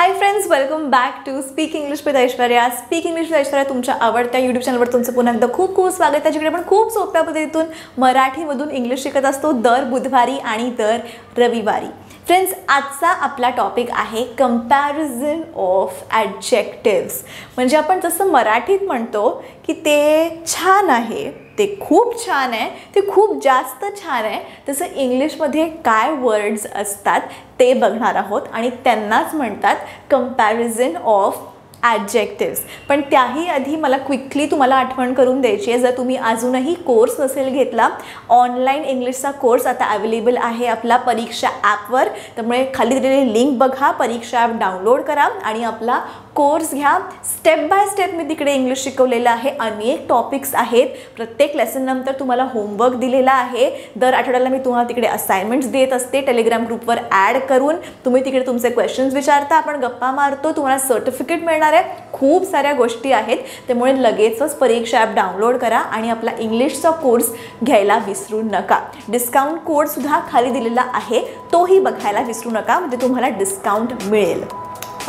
High friends, welcome back to speak English with Aishwarya. Speak English with Aishwarya तुमच्या आवडत्या YouTube चॅनलवर तुमचं पुन्हा एकदा खूप खूप स्वागत आहे. जिकडे आपण खूप सोप्या पद्धतीतून मराठीमधून इंग्लिश शिकत असतो दर बुधवारी आणि दर रविवारी. फ्रेंड्स, आजचा आपला टॉपिक आहे कंपॅरिझन ऑफ ॲडजेक्टिव्स. म्हणजे आपण जसं मराठीत म्हणतो की ते छान आहे, ते खूप छान आहे, ते खूप जास्त छान आहे, तसं इंग्लिशमध्ये काय वर्ड्स असतात ते बघणार आहोत आणि त्यांनाच म्हणतात कंपॅरिझन ऑफ ॲडजेक्टिव्स. पण त्याही आधी मला क्विकली तुम्हाला आठवण करून द्यायची आहे, जर तुम्ही अजूनही कोर्स नसेल घेतला, ऑनलाईन इंग्लिशचा कोर्स आता अवेलेबल आहे आपला परीक्षा ॲपवर. त्यामुळे खाली दिलेली लिंक बघा, परीक्षा ॲप डाउनलोड करा आणि आपला कोर्स घ्या. स्टेप बाय स्टेप मी तिकडे इंग्लिश शिकवलेलं आहे. अनेक टॉपिक्स आहेत. प्रत्येक लेसननंतर तुम्हाला होमवर्क दिलेला आहे. दर आठवड्याला मी तुम्हाला तिकडे असाइनमेंट्स देत असते. टेलिग्राम ग्रुपवर ॲड करून तुम्ही तिकडे तुमचे क्वेश्चन्स विचारता, आपण गप्पा मारतो, तुम्हाला सर्टिफिकेट मिळणार आहे. खूप साऱ्या गोष्टी आहेत. त्यामुळे लगेचच परीक्षा ॲप डाउनलोड करा आणि आपला इंग्लिशचा कोर्स घ्यायला विसरू नका. डिस्काउंट कोडसुद्धा खाली दिलेला आहे, तोही बघायला विसरू नका, म्हणजे तुम्हाला डिस्काउंट मिळेल.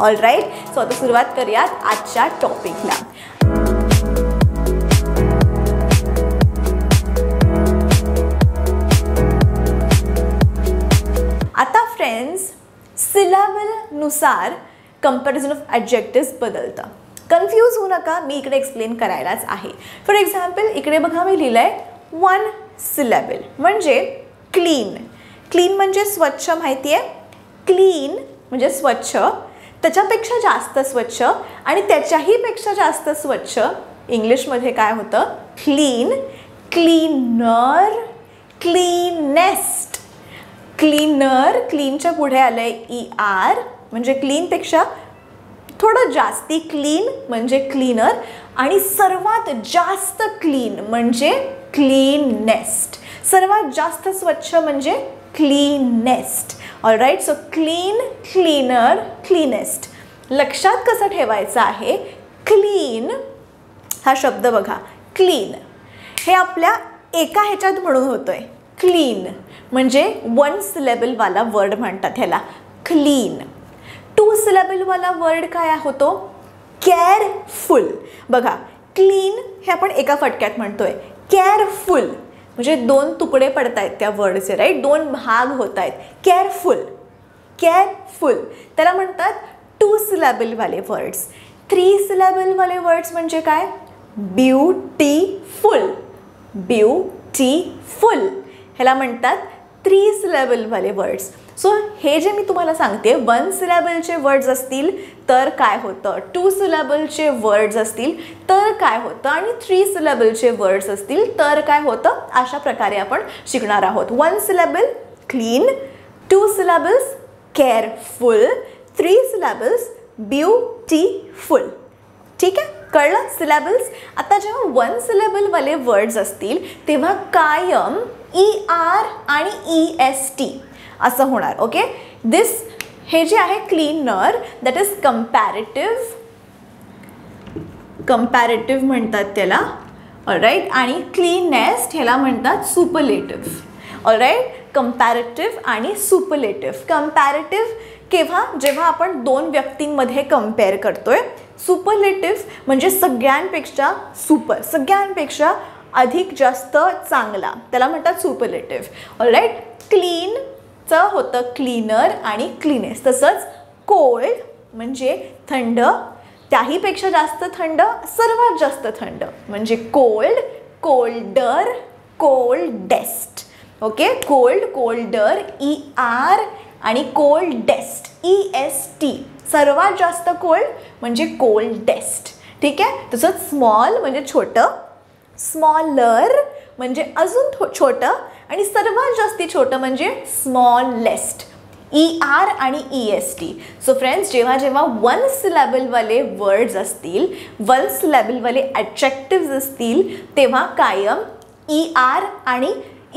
ऑल राईट, सो आता सुरुवात करूयात आजच्या टॉपिकला. आता फ्रेंड्स, सिलॅबलनुसार कंपॅरिझन ऑफ ॲडजेक्टिव्स बदलतं. कन्फ्यूज होऊ नका, मी इकडे एक्सप्लेन करायलाच आहे. फॉर एक्झाम्पल, इकडे बघा मी लिहिलं आहे वन सिलॅबल म्हणजे क्लीन. क्लीन म्हणजे स्वच्छ, माहिती आहे. क्लीन म्हणजे स्वच्छ, त्याच्यापेक्षा जास्त स्वच्छ आणि त्याच्याही पेक्षा जास्त स्वच्छ इंग्लिशमध्ये काय होतं? Clean, cleaner, cleanest. क्लीनर, क्लीनच्या पुढे आलं आहे ER म्हणजे क्लीनपेक्षा थोडं जास्ती क्लीन म्हणजे क्लीनर आणि सर्वात जास्त क्लीन म्हणजे क्लीनेस्ट. सर्वात जास्त स्वच्छ म्हणजे cleanest. All right, so clean, cleaner, cleanest. लक्षात कसं ठेवायचं आहे? क्लीन हा शब्द बघा, क्लीन हे आपल्या एका ह्याच्यात म्हणून होतोय. क्लीन म्हणजे वन सिलेबलवाला वर्ड म्हणतात ह्याला क्लीन. टू सिलेबलवाला वर्ड काय होतो? केअरफुल. बघा, क्लीन हे आपण एका फटक्यात म्हणतोय. केअरफुल म्हणजे दोन तुकडे पडत आहेत त्या वर्डचे, राईट, दोन भाग होत आहेत. केअरफुल, केअरफुल त्याला म्हणतात टू सिलॅबलवाले वर्ड्स. थ्री सिलॅबलवाले वर्ड्स म्हणजे काय? ब्युटिफुल. ब्युटिफुल ह्याला म्हणतात थ्री सिलॅबलवाले वर्ड्स. सो हे जे मी तुम्हाला सांगते, वन सिलॅबलचे वर्ड्स असतील तर काय होतं, टू सिलॅबलचे वर्ड्स असतील तर काय होतं आणि थ्री सिलॅबलचे वर्ड्स असतील तर काय होतं, अशा प्रकारे आपण शिकणार आहोत. One syllable clean, two syllables careful, three syllables beautiful. ठीक आहे, कळलं सिलॅबल्स. आता जेव्हा वन सिलॅबलवाले वर्ड्स असतील तेव्हा कायम ER आणि EST असं होणार. ओके, दिस हे जे आहे cleaner, that is comparative. Comparative म्हणतात त्याला. ऑल राईट, आणि क्लीनेस्ट ह्याला म्हणतात सुपरलेटिव्ह. ऑल राईट, कंपॅरेटिव्ह आणि सुपरलेटिव्ह. कंपॅरेटिव्ह केव्हा? जेव्हा आपण दोन व्यक्तींमध्ये कंपेअर करतोय. सुपरलेटिव्ह म्हणजे सगळ्यांपेक्षा सुपर, सगळ्यांपेक्षा अधिक जास्त चांगला, त्याला म्हणतात सुपरलेटिव्ह. ऑल राईट, क्लीनचं होतं क्लीनर आणि क्लीनेस्ट. तसंच कोल्ड म्हणजे थंड, त्याहीपेक्षा जास्त थंड, सर्वात जास्त थंड म्हणजे cold, colder, coldest. Okay, cold, colder ER आणि कोल्डेस्ट EST. सर्वात जास्त कोल्ड म्हणजे कोल्डेस्ट. ठीक आहे, तसंच स्मॉल म्हणजे छोटं, स्मॉलर म्हणजे अजून छोटं आणि सर्वात जास्ती छोटं म्हणजे स्मॉलेस्ट. ER आणि EST. सो फ्रेंड्स, जेव्हा जेव्हा वन सिलॅबलवाले वर्ड्स असतील, वन सिलॅबलवाले ॲडजेक्टिव्स असतील तेव्हा कायम ER आणि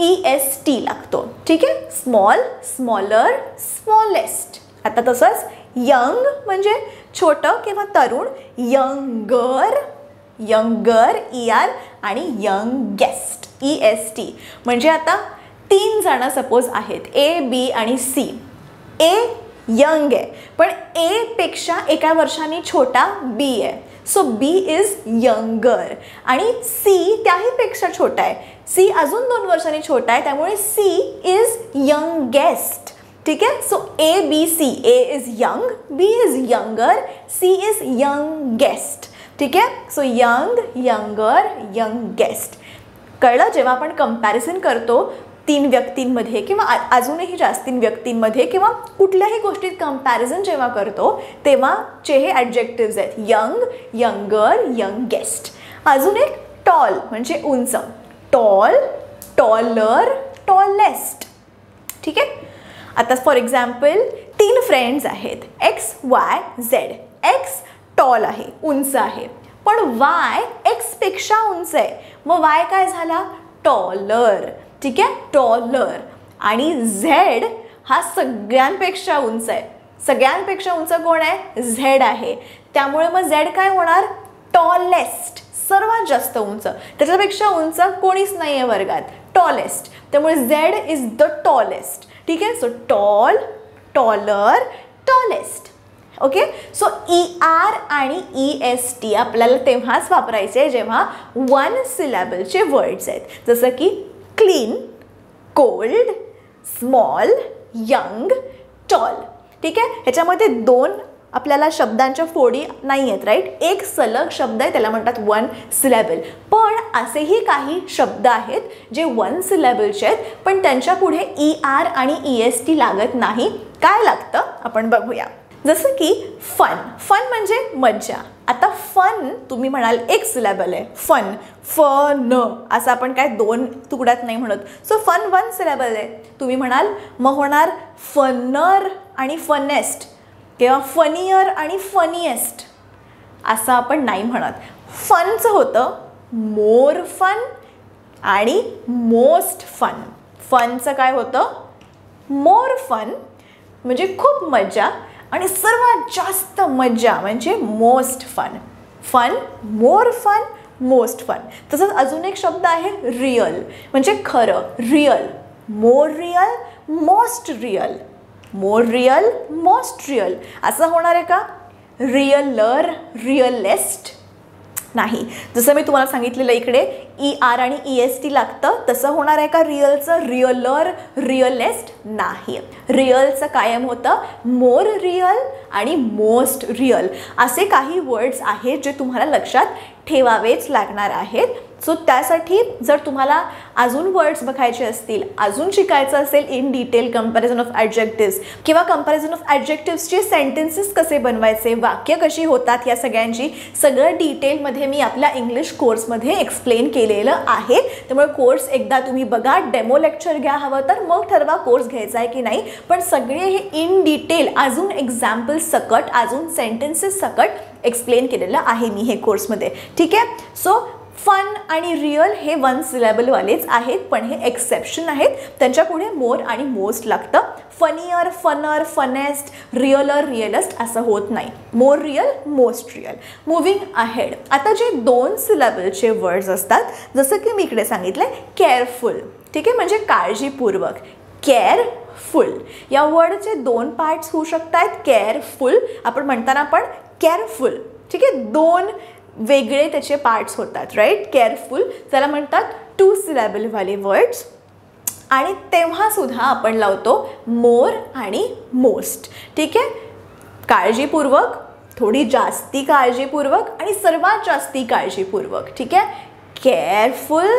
EST लागतो. ठीक आहे, स्मॉल, स्मॉलर, स्मॉलेस्ट. आता तसंच यंग म्हणजे छोटं किंवा तरुण, यंगर, यंगर ER आणि यंगेस्ट EST. म्हणजे आता तीन जण सपोज आहेत, A, B आणि C. A यंग आहे. पण ए पेक्षा एका वर्षांनी छोटा बी आहे. So B is younger. आणि सी त्याहीपेक्षा छोटा आहे. सी अजून 2 वर्षांनी छोटा आहे, त्यामुळे सी इज यंगेस्ट. ठीक आहे. So A B C. A is young, B is younger, C is youngest. ठीक आहे. So young, younger, youngest. कळलं. जेव्हा आपण कंपॅरिझन करतो 3 व्यक्तींमध्ये किंवा अजूनही जास्त व्यक्तींमध्ये किंवा कुठल्याही गोष्टीत कंपॅरिझन जेव्हा करतो तेव्हाचे हे ॲडजेक्टिव्ज आहेत. Young, younger, youngest. अजून एक टॉल म्हणजे उंच. Tall, taller, tallest. ठीक आहे. आता फॉर एक्झाम्पल 3 फ्रेंड्स आहेत, X Y Z. X tall आहे, उंच आहे, पण वाय एक्सपेक्षा उंच आहे. मग वाय काय झाला? टॉलर. ठीक आहे. टॉलर. आणि झेड हा सगळ्यांपेक्षा उंच आहे. सगळ्यांपेक्षा उंच कोण आहे? झेड आहे. त्यामुळे मग झेड काय होणार? टॉलेस्ट. सर्वात जास्त उंच. त्याच्यापेक्षा उंच कोणीच नाही आहे वर्गात. टॉलेस्ट. त्यामुळे झेड इज द टॉलेस्ट. ठीक आहे. So tall, taller, tallest. Okay. So E R आणि ई एस टी आपल्याला तेव्हाच वापरायचे आहे जेव्हा 1 सिलॅबलचे वर्ड्स आहेत. जसं की clean, cold, small, young, tall. ठीक आहे. ह्याच्यामध्ये 2 आपल्याला शब्दांच्या फोडी नाही आहेत, राईट. एक सलग शब्द आहे, त्याला म्हणतात 1 सिलॅबल. पण असेही काही शब्द आहेत जे 1 सिलॅबलचे आहेत, पण त्यांच्या पुढे ई आर आणि ई एस टी लागत नाही. काय लागतं आपण बघूया. जसं की फन. फन म्हणजे मज्जा. आता फन तुम्ही म्हणाल 1 सिलॅबल आहे. फन, फन असं आपण काय 2 तुकड्यात नाही म्हणत. सो फन 1 सिलॅबल आहे. तुम्ही म्हणाल मग होणार फनर आणि फनेस्ट किंवा फनियर आणि फनिएस्ट असं आपण नाही म्हणत. फनचं होतं मोर फन आणि मोस्ट फन. फनचं काय होतं? मोर फन म्हणजे खूप मजा, आणि सर्वात जास्त मजा म्हणजे most fun. Fun, more fun, most fun. तसंच अजून एक शब्द आहे रिअल म्हणजे खरं. Real, more real, most real. More real, most real असं होणार आहे का? रिअलर, रिअलेस्ट नाही. जसं मी तुम्हाला सांगितलेलं इकडे ई आर आणि ई एस टी लागतं, तसं होणार आहे का रिअलचं? रिअलर, रिअलेस्ट नाही. रिअलचं कायम होतं मोर रिअल आणि मोस्ट रिअल. असे काही वर्ड्स आहेत जे तुम्हाला लक्षात ठेवावेच लागणार आहेत. सो त्यासाठी जर तुम्हाला अजून वर्ड्स बघायचे असतील, अजून शिकायचं असेल इन डिटेल कंपॅरिझन ऑफ ॲडजेक्टिव्स किंवा कंपॅरिझन ऑफ ॲडजेक्टिव्सचे सेंटेन्सेस कसे बनवायचे, वाक्य कशी होतात, या सगळ्यांची सगळं डिटेलमध्ये मी आपल्या इंग्लिश कोर्समध्ये एक्सप्लेन केलेलं आहे. त्यामुळे कोर्स एकदा तुम्ही बघा, डेमो लेक्चर घ्या हवं तर, मग ठरवा कोर्स घ्यायचा आहे की नाही. पण सगळे हे इन डिटेल अजून एक्झाम्पल्स सकट, अजून सेंटेन्सेस सकट एक्सप्लेन केलेलं आहे मी हे कोर्समध्ये. ठीक आहे. सो फन आणि रिअल हे 1 सिलॅबलवालेच आहेत, पण हे एक्सेप्शन आहेत. त्यांच्यापुढे मोर आणि मोस्ट लागतं. फनियर, फनर, फनेस्ट, रिअलर, रिअलेस्ट असं होत नाही. More real, most real. Moving ahead. आता जे 2 सिलॅबलचे वर्ड्स असतात, जसं की मी इकडे सांगितलं केअरफुल. ठीक आहे. म्हणजे काळजीपूर्वक. केअरफुल या वर्डचे 2 पार्ट्स होऊ शकतात. केअरफुल आपण म्हणताना पण केअरफुल. ठीक आहे. 2 वेगळे त्याचे पार्ट्स होतात, राईट. केअरफुल त्याला म्हणतात 2 सिलॅबलवाले वर्ड्स. आणि तेव्हासुद्धा आपण लावतो मोर आणि मोस्ट. ठीक आहे. काळजीपूर्वक, थोडी जास्ती काळजीपूर्वक आणि सर्वात जास्ती काळजीपूर्वक. ठीक आहे. केअरफुल,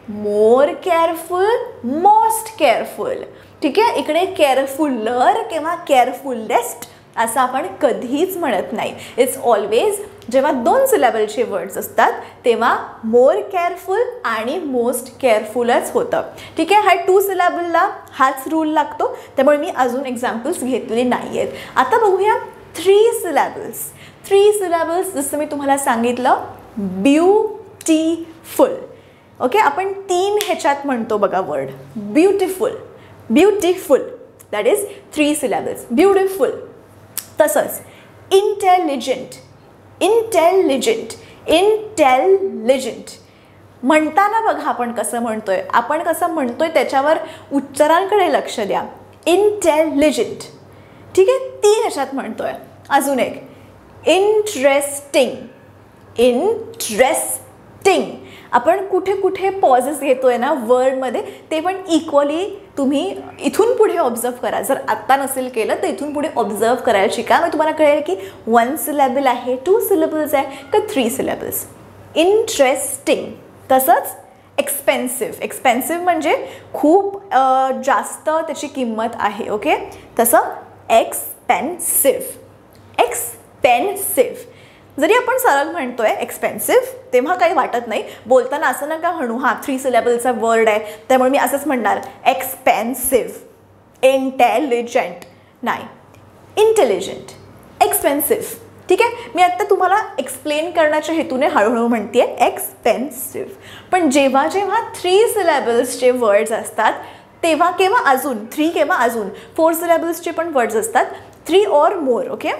मोर केअरफुल, मोस्ट केअरफुल. ठीक आहे. इकडे केअरफुलर किंवा केअरफुलेस्ट असं आपण कधीच म्हणत नाही. इट्स ऑलवेज जेव्हा 2 सिलॅबलचे वर्ड्स असतात तेव्हा मोर केअरफुल आणि मोस्ट केअरफुलच होतं. ठीक आहे. हा 2 सिलॅबलला हाच रूल लागतो, त्यामुळे मी अजून एक्झाम्पल्स घेतलेले नाही आहेत. आता बघूया 3 सिलॅबल्स. 3 सिलॅबल्स जसं मी तुम्हाला सांगितलं ब्युटिफुल. ओके. आपण 3 ह्याच्यात म्हणतो बघा word. Beautiful, beautiful that is 3 syllables. Beautiful. तसंच इंटेलिजंट, इंटेलिजंट, इंटेलिजंट म्हणताना बघा आपण कसं म्हणतोय. आपण कसं म्हणतोय त्याच्यावर उच्चारांकडे लक्ष द्या. इंटेलिजंट. ठीक आहे, 3 ह्याच्यात म्हणतोय. अजून एक इंटरेस्टिंग. इंटरेस्टिंग. आपण कुठे कुठे पॉजेस घेतोय ना वर्डमध्ये, ते पण इक्वली तुम्ही इथून पुढे ऑब्झर्व करा. जर आत्ता नसेल केलं तर इथून पुढे ऑब्झर्व करायला शिका. मग तुम्हाला कळेल की 1 सिलेबल आहे, 2 सिलेबल्स आहे का 3 सिलेबल्स. इंटरेस्टिंग. तसंच एक्सपेन्सिव्ह. एक्सपेन्सिव्ह म्हणजे खूप जास्त त्याची किंमत आहे. ओके, तसं एक्सपेन्सिव्ह. एक्सपेन्सिव्ह. जरी आपण सरळ म्हणतोय एक्सपेन्सिव्ह तेव्हा काही वाटत नाही. बोलताना असं नका म्हणू हां 3 सिलेबलचा वर्ड आहे त्यामुळे मी असंच म्हणणार एक्सपेन्सिव्ह. इंटेलिजंट नाही, इंटेलिजंट. एक्सपेन्सिव्ह. ठीक आहे, मी आत्ता तुम्हाला एक्सप्लेन करण्याच्या हेतूने हळूहळू म्हणते एक्सपेन्सिव्ह. पण जेव्हा जेव्हा 3 सिलेबल्सचे वर्ड्स असतात तेव्हा केव्हा अजून 3 केव्हा अजून 4 सिलेबल्सचे पण वर्ड्स असतात, 3 और मोर. ओके,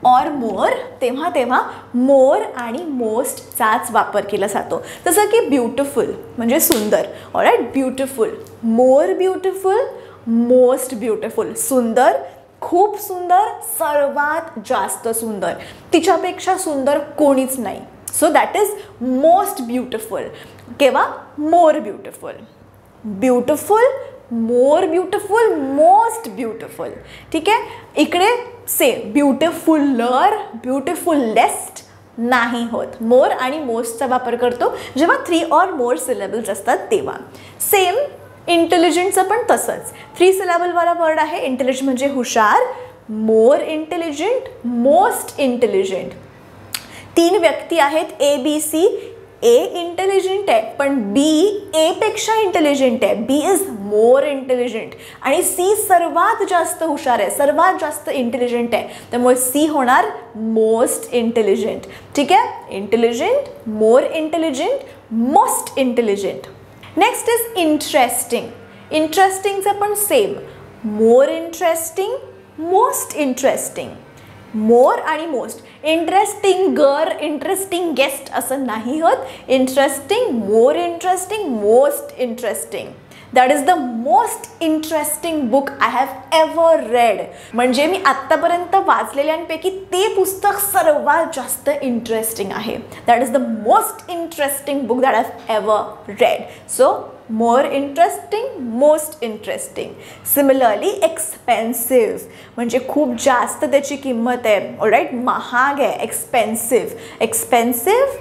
और मोर, तेव्हा तेव्हा मोर आणि मोस्टचाच वापर केला जातो. जसं की ब्युटिफुल म्हणजे सुंदर. ऑलराईट, ब्युटिफुल, मोर ब्युटिफुल, मोस्ट ब्युटिफुल. सुंदर, खूप सुंदर, सर्वात जास्त सुंदर, तिच्यापेक्षा सुंदर कोणीच नाही. So that is most beautiful. केव्हा मोर ब्युटिफुल. ब्युटिफुल, मोर ब्युटिफुल, मोस्ट ब्युटिफुल. ठीक आहे, इकडे सेम ब्युटिफुलर, ब्युटिफुलेस्ट नाही होत. मोर आणि मोस्टचा वापर करतो जेव्हा 3 और मोर सिलेबल्स असतात तेव्हा. सेम इंटेलिजंटचं पण तसंच. 3 सिलेबलवाला वर्ड आहे. इंटेलिजंट म्हणजे हुशार, मोर इंटेलिजंट, मोस्ट इंटेलिजंट. 3 व्यक्ती आहेत ए बी सी. ए इंटेलिजंट आहे पण बी ए पेक्षा इंटेलिजंट आहे. बी इज मोर इंटेलिजंट आणि सी सर्वात जास्त हुशार आहे, सर्वात जास्त इंटेलिजंट आहे. त्यामुळे सी होणार मोस्ट इंटेलिजंट. ठीक आहे, intelligent, more intelligent, most intelligent. Next is interesting. इंटरेस्टिंगचं पण same. More interesting, most interesting. More आणि मोस्ट. इंटरेस्टिंग गर, इंटरेस्टिंग गेस्ट असं नाही होत. Interesting, more interesting, most interesting. That is the most interesting book I have ever read. म्हणजे मी आत्तापर्यंत वाचलेल्यांपैकी ते पुस्तक सर्वात जास्त इंटरेस्टिंग आहे. That is the most interesting book that I have ever red. So more interesting, most interesting. Similarly expensive म्हणजे खूप जास्त त्याची किंमत आहे. ऑलराईट, महाग आहे. एक्सपेन्सिव्ह. एक्सपेन्सिव्ह,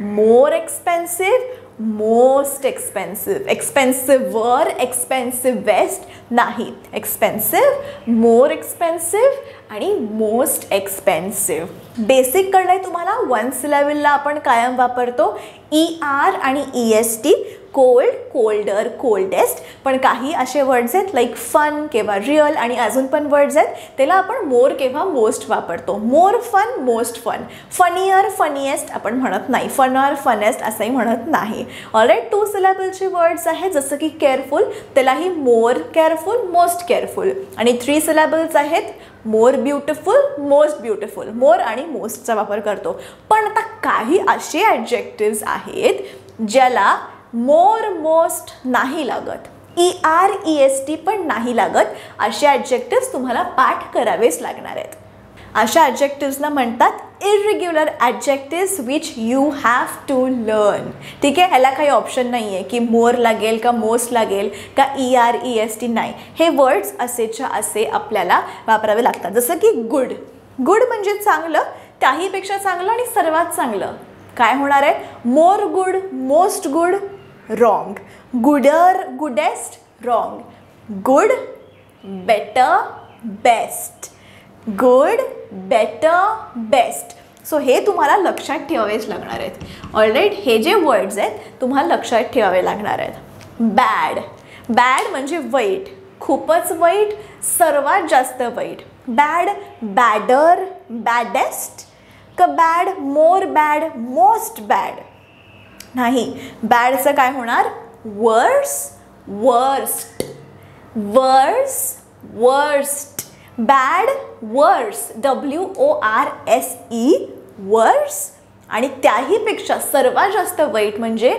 मोर एक्सपेन्सिव्ह, मोस्ट एक्सपेन्सिव्ह. एक्सपेन्सिव्हर, एक्सपेन्सिव्हेस्ट नाही. एक्सपेन्सिव्ह, मोर एक्सपेन्सिव्ह आणि मोस्ट एक्सपेन्सिव्ह. बेसिक कळलं आहे तुम्हाला. 1 सिलेबलला आपण कायम वापरतो ER आणि EST. Cold, colder, coldest. पण काही असे वर्ड्स आहेत लाईक फन किंवा रिअल आणि अजून पण वर्ड्स आहेत त्याला आपण मोर किंवा मोस्ट वापरतो. More fun, most fun. Funnier, funniest आपण म्हणत नाही. फनर, फनेस्ट असंही म्हणत नाही. ऑलराईट, 2 सिलेबलचे वर्ड्स आहेत जसं की केअरफुल, त्यालाही मोर केअरफुल, मोस्ट केअरफुल. आणि 3 सिलेबल्स आहेत मोर ब्युटिफुल, मोस्ट ब्युटिफुल. मोर आणि मोस्टचा वापर करतो. पण आता काही असे ॲडजेक्टिव्स आहेत ज्याला मोर, मोस्ट नाही लागत, ER, EST पण नाही लागत. असे ॲडजेक्टिव्स तुम्हाला पाठ करावेच लागणार आहेत. अशा ॲडजेक्टिव्सना म्हणतात irregular adjectives which you have to learn. ठीक आहे, ह्याला काही ऑप्शन नाही आहे की मोर लागेल का मोस्ट लागेल का ER, EST नाही. हे वर्ड्स असेच्या असे आपल्याला वापरावे लागतात. जसं की गुड. गुड म्हणजे चांगलं, त्याहीपेक्षा चांगलं आणि सर्वात चांगलं. काय होणार आहे? More good, most good, wrong. Gudur, गुडेस्ट, wrong. Good, better, best. Good, better, best. So हे तुम्हाला लक्षात ठेवावेच लागणार आहेत. ऑलराईट, हे जे वर्ड्स आहेत तुम्हाला लक्षात ठेवावे लागणार आहेत. बॅड. बॅड म्हणजे वाईट, खूपच वाईट, सर्वात जास्त वाईट. बॅड, बॅडर, बॅडेस्ट का बॅड, मोर बॅड, मोस्ट बॅड नाही. बॅडचं काय होणार? वर्स, वर्स्ट. वर्स, वर्स्ट. बॅड, वर्स, WORSE, वर्स. आणि त्याहीपेक्षा सर्वात जास्त वाईट म्हणजे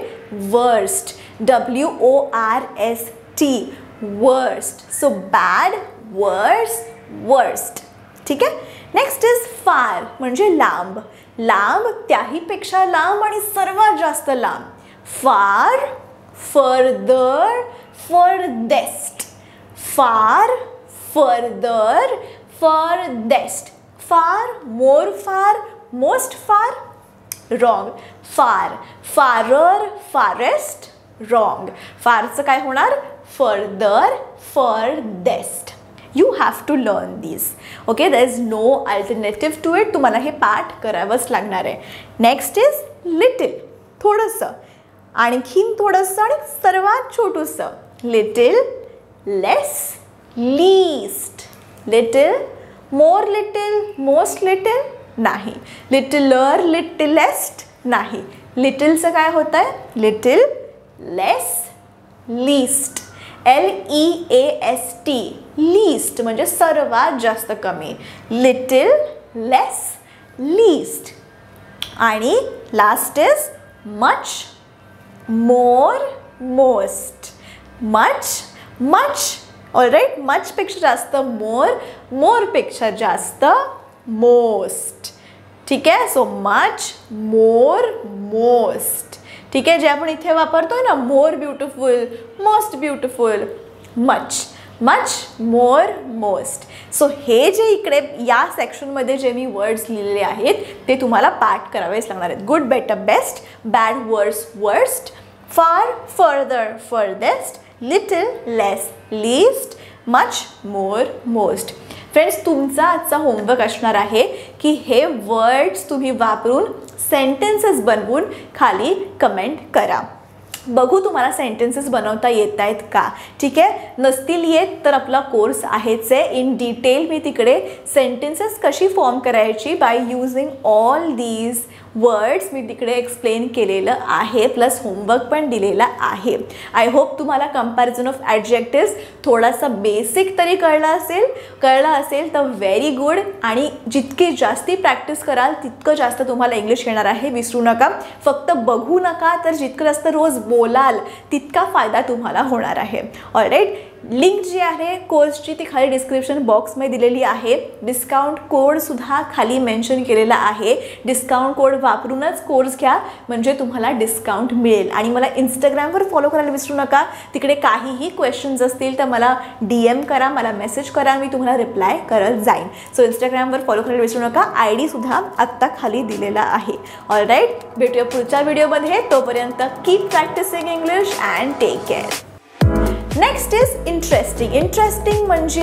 worst, WORST, worst. So bad, वर्स, वर्स्ट. ठीक आहे. नेक्स्ट इज फार म्हणजे लांब. लांब, त्याहीपेक्षा लांब आणि सर्वात जास्त लांब. फार, फर्दर, फर्देस्ट. फार, फर्दर, फर्देस्ट. फार, मोर फार, मोस्ट फार, रॉंग. फार, फारर, फारेस्ट, रॉंग. फारचं काय होणार? Further, farthest. You have to learn these. Okay, there is no alternative to it. तुम्हाला हे पाठ करावंच लागणार आहे. Next is little. थोडंसं, आणखीन थोडंसं आणि सर्वात छोटूसं. Little, less, least. Little, more little, most little नाही. लिटिलर, लिटिलेस्ट नाही. लिटिलचं काय होतं आहे? Little, less, least. LEAST, least म्हणजे सर्वात जास्त कमी. Little, less, least. आणि last is much, more, most. Much, much. Alright, मचपेक्षा जास्त मोर, मोरपेक्षा जास्त मोस्ट. ठीक आहे. So much, more, most. ठीक आहे. जे आपण इथे वापरतोय ना, मोर beautiful, most beautiful, much, much, more, most. So हे जे इकडे या सेक्शनमध्ये जे मी वर्ड्स लिहिलेले आहेत ते तुम्हाला पाठ करावेच लागणार आहेत. गुड, बेटर, बेस्ट, बॅड, वर्स, वर्स्ट, फार, further, farthest, little, less, least, much, more, most. Friends, तुमचा आजचा होमवर्क असणार आहे की हे वर्ड्स तुम्ही वापरून सेंटेन्सेस बनवून खाली कमेंट करा. बघू तुम्हाला सेंटेन्सेस बनवता येत आहेत का. ठीक आहे. नसतील येत तर आपला कोर्स आहेच आहे. इन डिटेल मी तिकडे सेंटेन्सेस कशी फॉर्म करायची by using all these words मी तिकडे एक्सप्लेन केलेलं आहे. प्लस होमवर्क पण दिलेला आहे. आय होप तुम्हाला कंपॅरिझन ऑफ ॲडजेक्टिव्स थोडासा बेसिक तरी कळला असेल तर व्हेरी गुड. आणि जितकी जास्ती प्रॅक्टिस कराल तितकं जास्त तुम्हाला इंग्लिश येणार आहे. विसरू नका. फक्त बघू नका, तर जितकं जास्त रोज बोलाल तितका फायदा तुम्हाला होणार आहे. ऑलराईट. लिंक जी आहे कोर्सची ती खाली डिस्क्रिप्शन बॉक्समध्ये दिलेली आहे. डिस्काउंट कोडसुद्धा खाली मेन्शन केलेला आहे. डिस्काउंट कोड वापरूनच कोर्स घ्या म्हणजे तुम्हाला डिस्काउंट मिळेल. आणि मला इंस्टाग्रामवर फॉलो करायला विसरू नका. तिकडे काहीही क्वेश्चन्स असतील तर मला DM करा, मला मेसेज करा, मी तुम्हाला रिप्लाय करत जाईन. सो इंस्टाग्रामवर फॉलो करायला विसरू नका. ID आत्ता खाली दिलेला आहे. ऑलराईट. भेटूया पुढच्या व्हिडिओमध्ये. तोपर्यंत keep practising English and take care. Next is interesting. Interesting म्हणजे